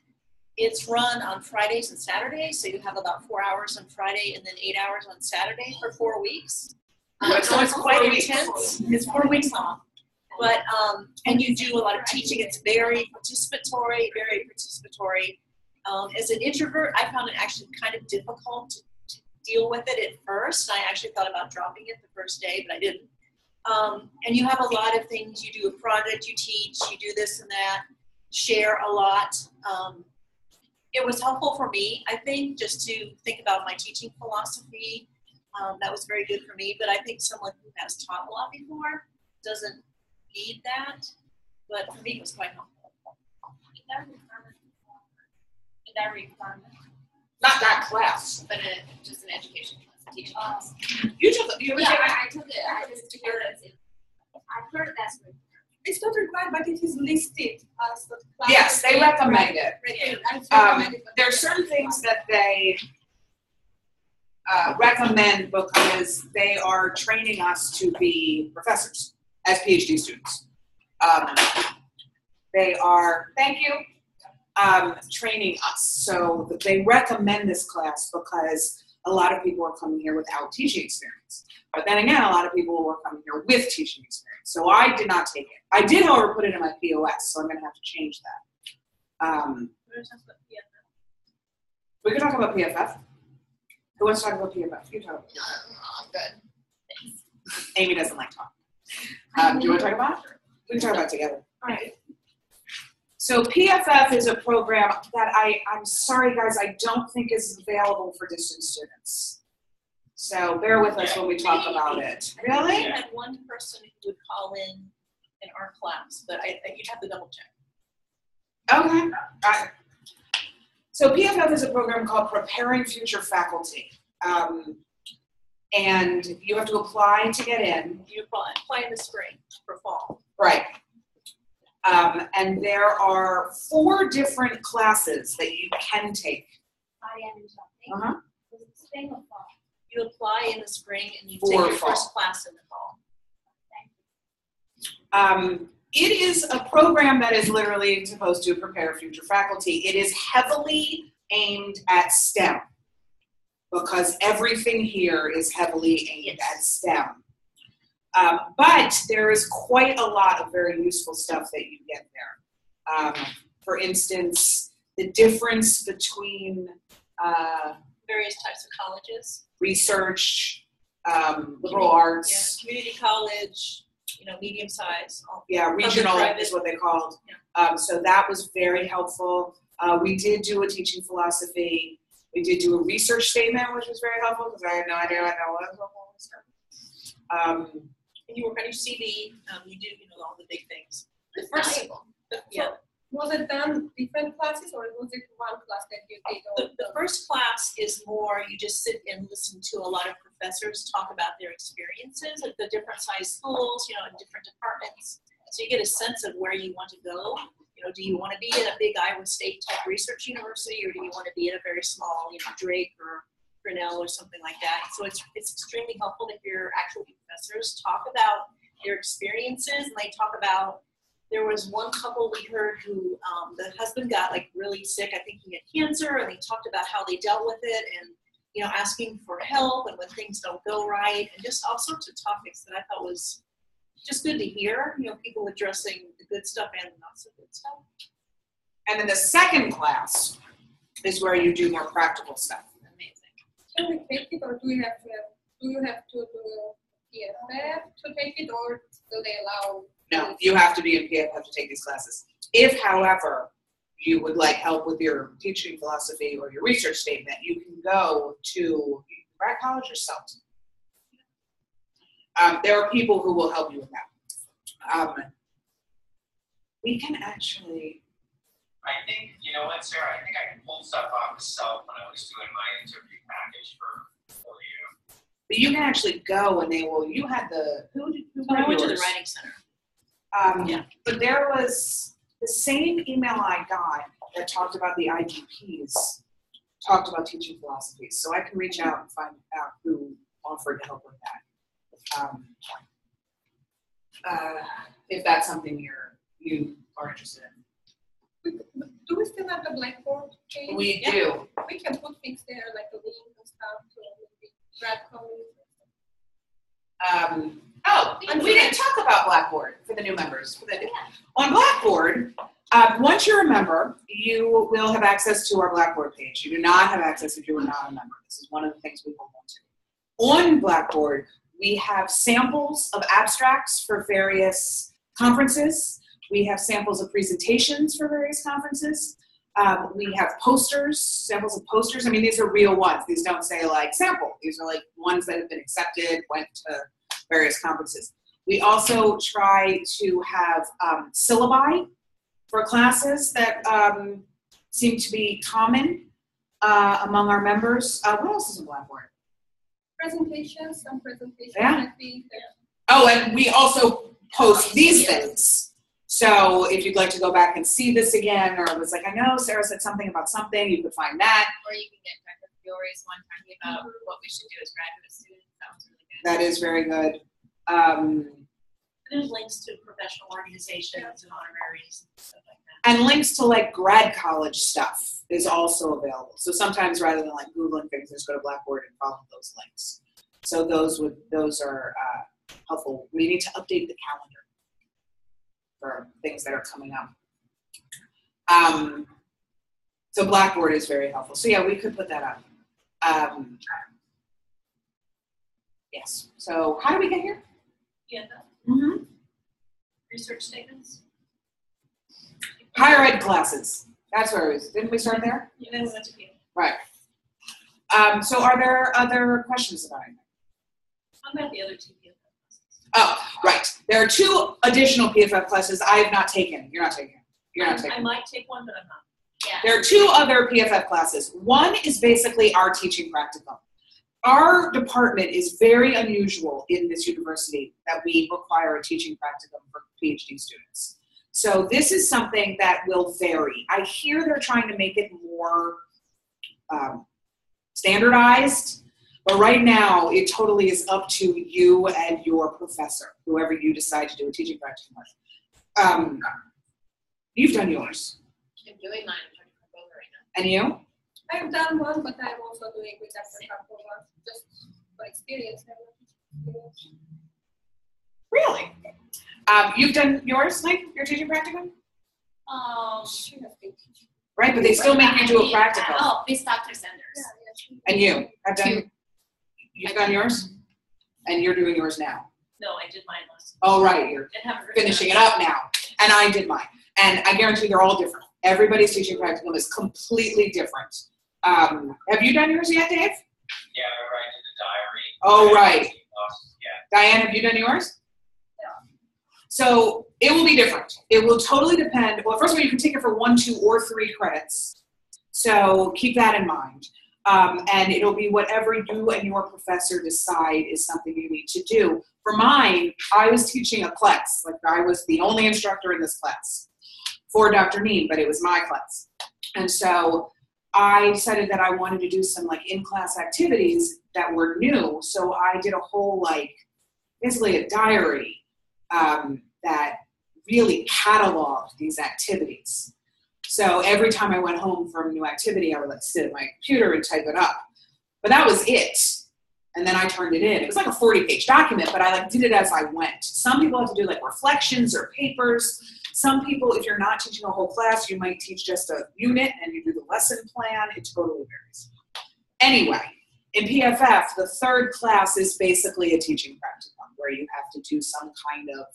It's run on Fridays and Saturdays, so you have about 4 hours on Friday and then 8 hours on Saturday for 4 weeks. So it's quite intense. It's 4 weeks long. But, and you do a lot of teaching. It's very participatory, As an introvert, I found it actually kind of difficult to deal with it at first. I actually thought about dropping it the first day, but I didn't. And you have a lot of things. You do a project, you teach, you do this and that, share a lot. It was helpful for me, I think, just to think about my teaching philosophy. That was very good for me, but I think someone who has taught a lot before doesn't need that, but for me it was quite helpful. Not that class. But just an education class, a teaching class. You took it. I took it. I just heard it. I heard that's what. It's not required, but it is listed as the class. Yes, they recommend it. There are There's certain things that they recommend because they are training us to be professors as PhD students. They are, thank you, training us. So they recommend this class because a lot of people are coming here without teaching experience. But then again, a lot of people were coming here with teaching experience. So I did not take it. I did, however, put it in my POS, so I'm going to have to change that. We can talk about PFF. Who wants to talk about PFF? You talk about PFF. I'm good. Amy doesn't like talking. Do you want to talk about it? We can talk about it together. All right. So PFF is a program that I'm sorry guys, I don't think is available for distance students. So bear with us when we talk about it. Really? I had one person who would call in our class, but you'd have to double check. Okay. So PFF is a program called Preparing Future Faculty. And you have to apply to get in. You apply in the spring for fall. Right. And there are 4 different classes that you can take. I am interrupting. Uh-huh. Was it spring or fall? You apply in the spring and you For take your fall. first class in the fall. It is a program that is literally supposed to prepare future faculty. It is heavily aimed at STEM because everything here is heavily aimed at STEM. But there is quite a lot of very useful stuff that you get there. For instance, the difference between Various types of colleges. research, liberal arts, Yeah, community college, medium size. regional private. is what they called. So that was very helpful. We did do a teaching philosophy. We did do a research statement, which was very helpful because I had no idea what that was. And you work on your CV. You do, all the big things. It's valuable. Yeah. Was it done different classes or was it one class that you did? The first class is more you just sit and listen to a lot of professors talk about their experiences at the different size schools, in different departments. So you get a sense of where you want to go. Do you want to be at a big Iowa State type research university, or do you want to be at a very small, Drake or Grinnell or something like that? So it's extremely helpful to hear actual professors talk about their experiences, and they talk about. There was one couple we heard who the husband got really sick. I think he had cancer, and they talked about how they dealt with it, and asking for help, and when things don't go right, and just all sorts of topics that I thought was just good to hear. People addressing the good stuff and the not so good stuff. And then the second class is where you do more practical stuff. Amazing. Can we take it, or do you have to do PFF to take it, or do they allow? No, you have to be in PFF to take these classes. If, however, you would like help with your teaching philosophy or your research statement, you can go to grad college or CELT. There are people who will help you with that. We can actually. I think, you know what, Sarah? I think I pulled stuff off myself when I was doing my interview package for you. But you can actually go and they will. You had the who I went to the yours? Writing Center. Yeah. But there was the same email I got that talked about the IGPs, talked about teaching philosophies. So I can reach out and find out who offered to help with that. If that's something you are interested in. Do we still have the Blackboard page? We do. We can put things there like a link and stuff to maybe grad college. We didn't talk about Blackboard for the new members. On Blackboard, once you're a member, you will have access to our Blackboard page. You do not have access if you are not a member. This is one of the things we hold on to. On Blackboard, we have samples of abstracts for various conferences. We have samples of presentations for various conferences. We have posters, samples of posters. I mean, these are real ones. These don't say sample. These are ones that have been accepted, went to various conferences. We also try to have syllabi for classes that seem to be common among our members. What else is in Blackboard? Presentations, some presentations, Yeah. I think. Oh, and we also post these things. So if you'd like to go back and see this again, or it was I know Sarah said something about something, you could find that. Or you can get Dr. Fiore's one talking about what we should do as graduate students. That was really good. That is very good. There's links to professional organizations and honoraries and stuff like that. And links to grad college stuff is also available. So sometimes rather than Googling things, just go to Blackboard and follow those links. So those are helpful. We need to update the calendar for things that are coming up. So Blackboard is very helpful. So yeah, we could put that up. Yes. So how do we get here? Yeah. Mm-hmm. Research statements. Higher ed classes. That's where it was. Didn't we start there? You know what to do. Right. So are there other questions about it? How about the other two PFF classes? Oh, right. There are 2 additional PFF classes I have not taken. You're not taking it. You're not taking I it. might take one, but I'm not. Yeah. There are 2 other PFF classes. One is basically our teaching practicum. Our department is very unusual in this university that we require a teaching practicum for PhD students. So this is something that will vary. I hear they're trying to make it more standardized, but right now it totally is up to you and your professor, whoever you decide to do a teaching practicum with. You've done yours. I'm doing mine. I'm trying to come over right now. And you? I've done one, but I'm also doing with Dr. Campbell just for experience. Really? You've done yours, like your teaching practicum? She has been teaching. Right, but they still make you do a practical. Oh, this Dr. Sanders. And you have done, you've done yours? And you're doing yours now? No, I did mine last. Oh, right, you're And haven't written finishing it up now. And I did mine. And I guarantee they're all different. Everybody's teaching practicum is completely different. Have you done yours yet, Dave? Yeah, I did the diary. Oh, right. Yeah. Diane, have you done yours? Yeah. So it will be different. It will totally depend. Well, first of all, you can take it for 1, 2, or 3 credits. So keep that in mind. And it'll be whatever you and your professor decide is something you need to do. For mine, I was teaching a class. Like I was the only instructor in this class for Dr. Neem, but it was my class. And so I decided that I wanted to do some like in-class activities that were new. So I did a whole like, basically a diary that really cataloged these activities. So every time I went home from a new activity, I would like sit at my computer and type it up. But that was it. And then I turned it in. It was like a 40-page document, but I like did it as I went. Some people have to do like reflections or papers. Some people, if you're not teaching a whole class, you might teach just a unit and you do the lesson plan. It totally varies. Anyway, in PFF, the 3rd class is basically a teaching practicum where you have to do some kind of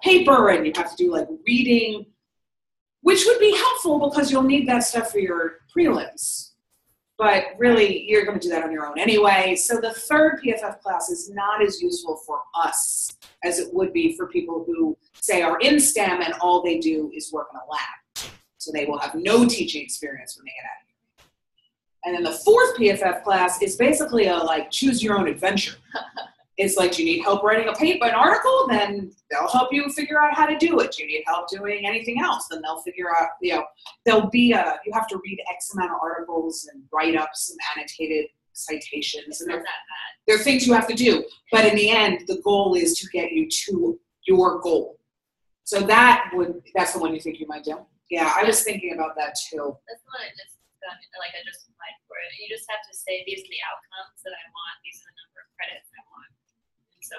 paper and you have to do like reading, which would be helpful because you'll need that stuff for your prelims. But really, you're going to do that on your own anyway. So the 3rd PFF class is not as useful for us as it would be for people who, say, are in STEM and all they do is work in a lab. So they will have no teaching experience when they get out of here. And then the 4th PFF class is basically a like choose your own adventure. It's like, do you need help writing a paper, an article? Then they'll help you figure out how to do it. Do you need help doing anything else? Then they'll figure out, there'll be you have to read X amount of articles and write up some annotated citations. And they're things you have to do. But in the end, the goal is to get you to your goal. So that's the one you think you might do? Yeah, I was thinking about that too. That's the one I just done, like I just applied for it. You just have to say these are the outcomes that I want, these are the number of credits I want. And so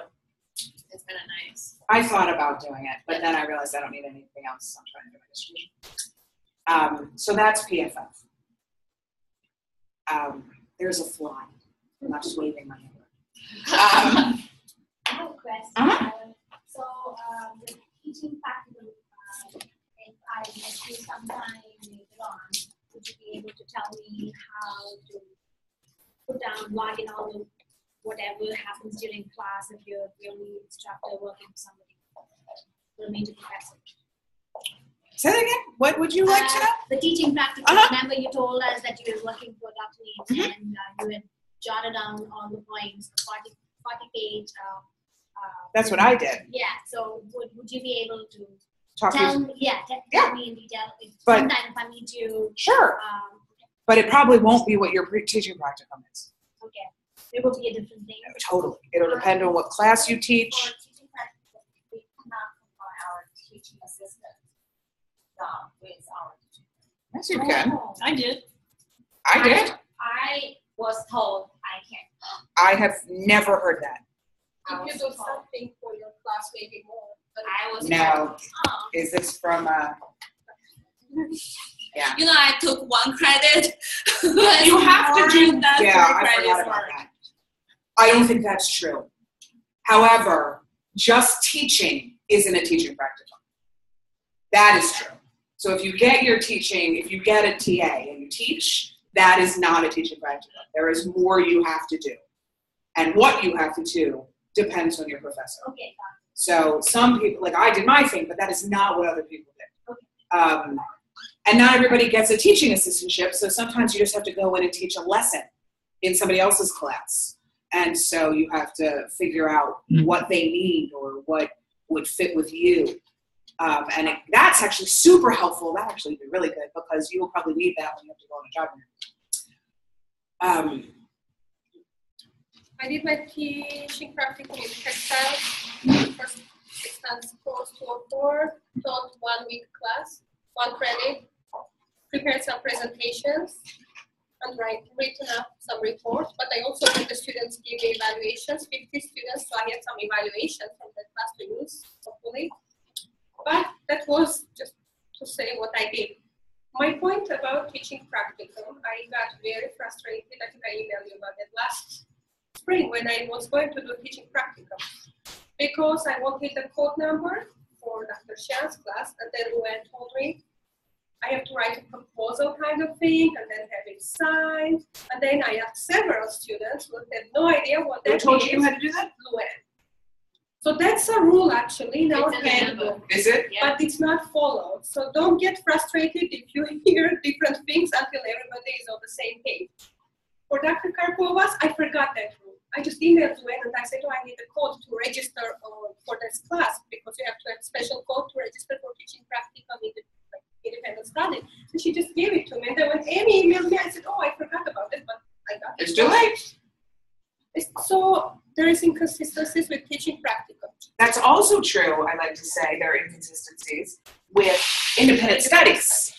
it's kind of nice. I thought about doing it, but then I realized I don't need anything else, so I'm trying to do my distribution. So that's PFF. There's a fly. I'm not just waving my hand. I have a question. Uh-huh. So the teaching practical, if I met you sometime later on, would you be able to tell me how to put down, log in all the whatever happens during class if you're really instructor working for somebody, for a major professor? Say that again? What would you like to know? The teaching practical. Remember you told us that you were working for Dr. Neem and you had jotted down all the points, 40 page. That's what I did. Yeah, so would you be able to Talk tell to me, tell me in detail But- sometime if I need you. Sure. But it probably won't be what your teaching practicum is. Okay, it will be a different thing. Totally. It'll depend on what class you teach. For teaching practical, we cannot combine our teaching assistant with our teaching. Yes, you can. Oh. I did. I did. I was told I can't. I have never heard that. If you do something for your class, maybe more. But I was No. Oh. Is this from yeah. You know, I took 1 credit. You have to do that. yeah, I forgot about that. I don't think that's true. However, just teaching isn't a teaching practicum. That is true. So if you get your teaching, if you get a TA and you teach, that is not a teaching practicum. There is more you have to do. And what you have to do depends on your professor. Okay. So some people, like I did my thing, but that is not what other people did. And not everybody gets a teaching assistantship, so sometimes you just have to go in and teach a lesson in somebody else's class. And so you have to figure out what they need or what would fit with you. That's actually super helpful. That actually would be really good because you will probably need that when you have to go on a job interview. I did my teaching practicum in textiles. First 6 months course 204, taught 1 week class, 1 credit, prepared some presentations, and written up some reports. But I also had the students give me evaluations, 50 students, so I had some evaluations from that class to use, hopefully. But that was just to say what I did. My point about teaching practicum, I got very frustrated. I think I emailed you about that last spring when I was going to do teaching practicum, because I wanted the code number for Dr. Shan's class, and then Luann told me I have to write a proposal kind of thing and then have it signed. And then I asked several students who had no idea what that means. Who told you how to do that? Luann. So that's a rule actually in our handbook. Is it? But it's not followed. So don't get frustrated if you hear different things until everybody is on the same page. For Dr. Karpovas, I forgot that rule. I just emailed Luann and I said, oh, I need a code to register for this class because you have to have a special code to register for teaching practicum in the independent study. So she just gave it to me. And then when Amy emailed me, I said, oh, I forgot about it, but I got it. It's too late. So there is inconsistencies with teaching practicum. That's also true, I like to say, there are inconsistencies with independent studies.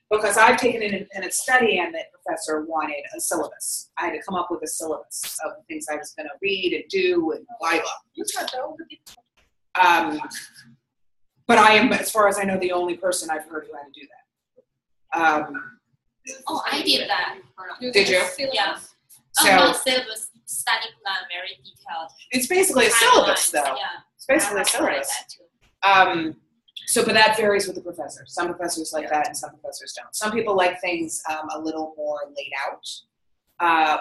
Because I've taken an independent study and the professor wanted a syllabus. I had to come up with a syllabus of the things I was going to read and do and blah, blah. You got all the But I am, as far as I know, the only person I've heard who had to do that. Oh, I did that. Did you? Yeah. So Not syllabus, study plan, very detailed. it's basically a syllabus, though. Yeah. It's basically a I tried syllabus. that too. But that varies with the professor. Some professors like that and some professors don't. Some people like things a little more laid out.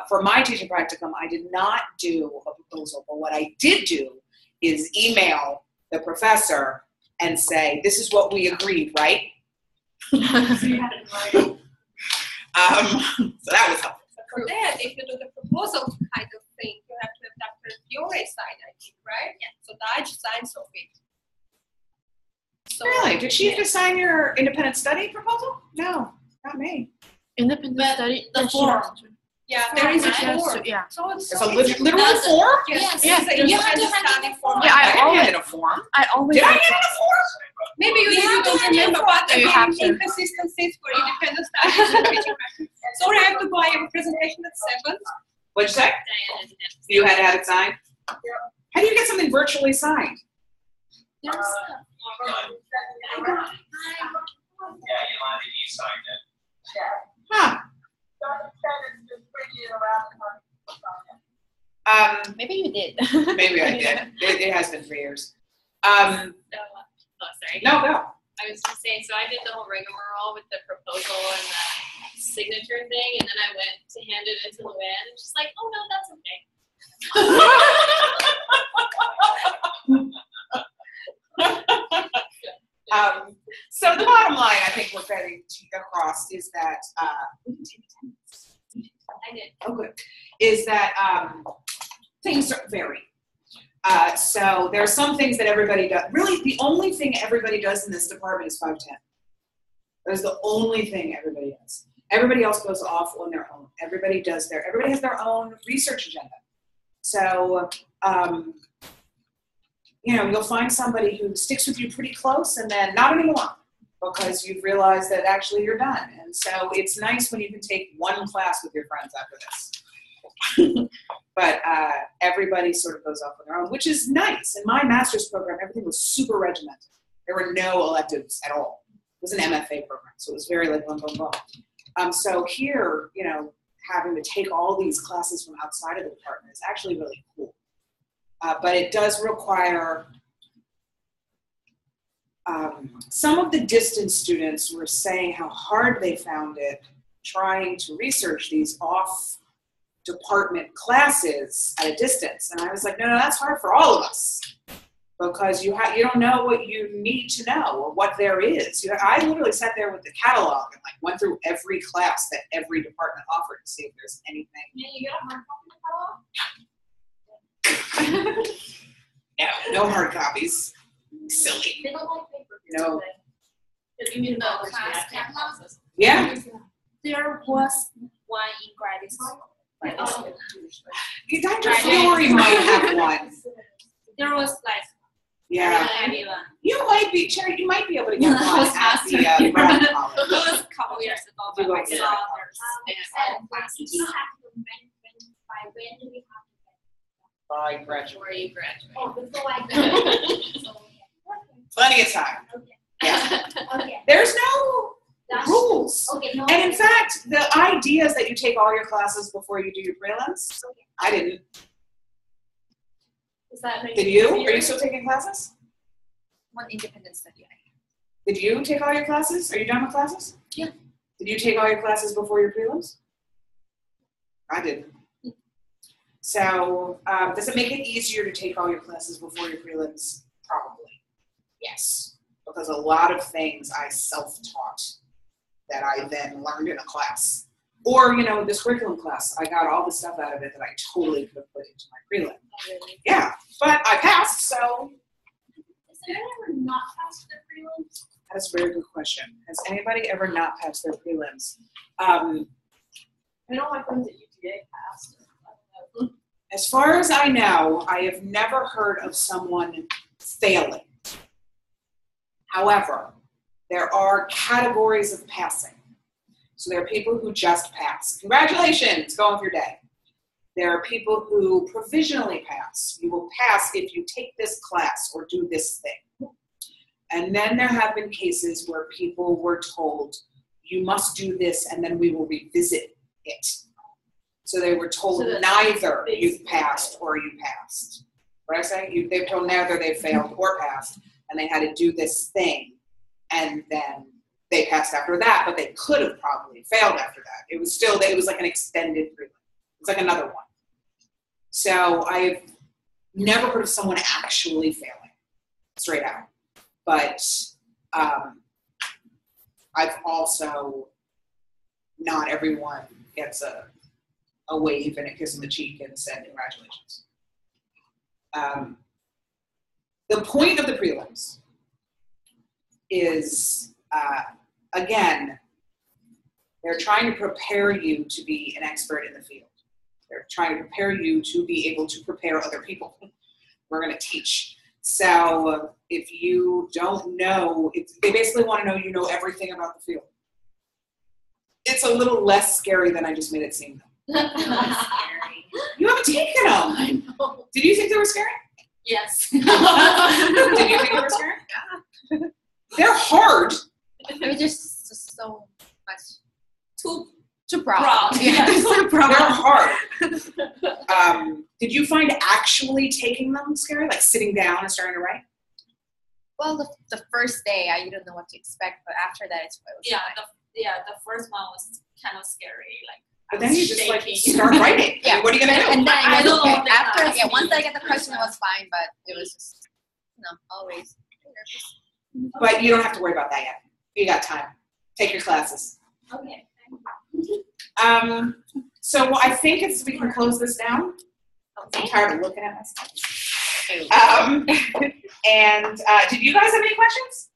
For my teaching practicum, I did not do a proposal, but what I did do is email the professor and say, this is what we agreed, right? So that was helpful. For that, if you do the proposal kind of thing, you have to have Dr. Fiore sign, I think, right? Yeah. So Dodge signs of it. So, Really? Did she have to sign your independent study proposal? No, not me. Independent study. The form. yeah, there is a Right? form. Yeah. So it's It's a literal form? Yes, Yes, it's a you have to independent hand study in the form. Yeah, I I didn't always. get in a form. I always. Did I get in a form? Maybe you have to don't hand in remember, form. but You there have are to. inconsistencies for independent studies and teaching practice. Sorry, I have to go. I have a presentation at 7. What'd you say? Diana didn't have to say You had to have it signed? How do you get something virtually signed? There's Yeah, Yolanda, you signed it. Huh. Maybe you did. Maybe I did. It has been for years. So, oh, sorry. No, go. I was just saying, so I did the whole rigmarole with the proposal and the signature thing, and then I went to hand it into Luann, and she's like, oh, no, that's okay. So the bottom line, I think we're getting across is that I did. oh good, is that things vary. So there are some things that everybody does. Really, the only thing everybody does in this department is 510. That is the only thing everybody does. Everybody else goes off on their own. Everybody has their own research agenda. So, you'll find somebody who sticks with you pretty close and then not anymore because you've realized that actually you're done. And so it's nice when you can take one class with your friends after this. But everybody sort of goes off on their own, which is nice. In my master's program, everything was super regimented. There were no electives at all. It was an MFA program, so it was very like boom, boom, boom. So here, you know, having to take all these classes from outside of the department is actually really cool. But it does require, some of the distance students were saying how hard they found it trying to research these off-department classes at a distance. And I was like, no, that's hard for all of us. Because you don't know what you need to know or what there is. I literally sat there with the catalog and like went through every class that every department offered to see if there's anything. Yeah, you got a hard copy catalog? No hard copies. Silly. They don't like paper. No. You mean the class catalog? Yeah. There was one in graduate school. Dr. Flory might have one. There was like Yeah. everyone. You might be, Cherry, you might be able to get one I was at the asking. Brown It College. was a couple years ago, but I saw there's And classes you have to by when do we have to get? By graduate. before you graduate. Oh, before I graduate. So, Plenty of time. okay. Yeah. Okay. There's no That's, rules. okay. No. And in fact, the idea is that you take all your classes before you do your prelims. I didn't. Is that Did you? Are you still taking classes? one independent study? Did you take all your classes? Are you done with classes? Yeah. Did you take all your classes before your prelims? I didn't. So, does it make it easier to take all your classes before your prelims? Probably. Yes. Because a lot of things I self-taught that I then learned in a class. Or, you know, this curriculum class, I got all the stuff out of it that I totally could have put into my prelim. Really? Yeah, but I passed, so. Has anyone ever not passed their prelims? That's a very good question. Has anybody ever not passed their prelims? I know my friends at UTA passed. I don't know. As far as I know, I have never heard of someone failing. However, there are categories of passing. So there are people who just pass. Congratulations, go on with your day. There are people who provisionally pass. You will pass if you take this class or do this thing. And then there have been cases where people were told, you must do this and then we will revisit it. So they were told So neither you've passed or you passed. What did I say? They were told neither they failed or passed, and they had to do this thing, and then they passed after that, but they could have probably failed after that. It was still, it was like an extended prelim. It's like another one. So I've never heard of someone actually failing, straight out. But I've also, not everyone gets a wave and a kiss on the cheek and said congratulations. The point of the prelims is, again, they're trying to prepare you to be an expert in the field. They're trying to prepare you to be able to prepare other people. We're going to teach. So if you don't know, they basically want to know you know everything about the field. It's a little less scary than I just made it seem. Scary. You haven't taken them. I know. Did you think they were scary? Yes. Did you think they were scary? Yeah. They're hard. I mean, there's just so much. Too broad. broad. Yeah, so broad. They're hard. Did you find actually taking them scary, like sitting down and starting to write? Well, the first day I didn't know what to expect, but after that it was Yeah, fine. the first one was kind of scary. Like, But then you just like shaking. start writing. Yeah. What are you gonna do? And then I it don't was know okay. if they After, asked yeah, me. once I get the question, it was fine, but it was just, always nervous. But you don't have to worry about that yet. You got time. Take your classes. Okay. So I think we can close this down. I'm tired of looking at myself. Did you guys have any questions?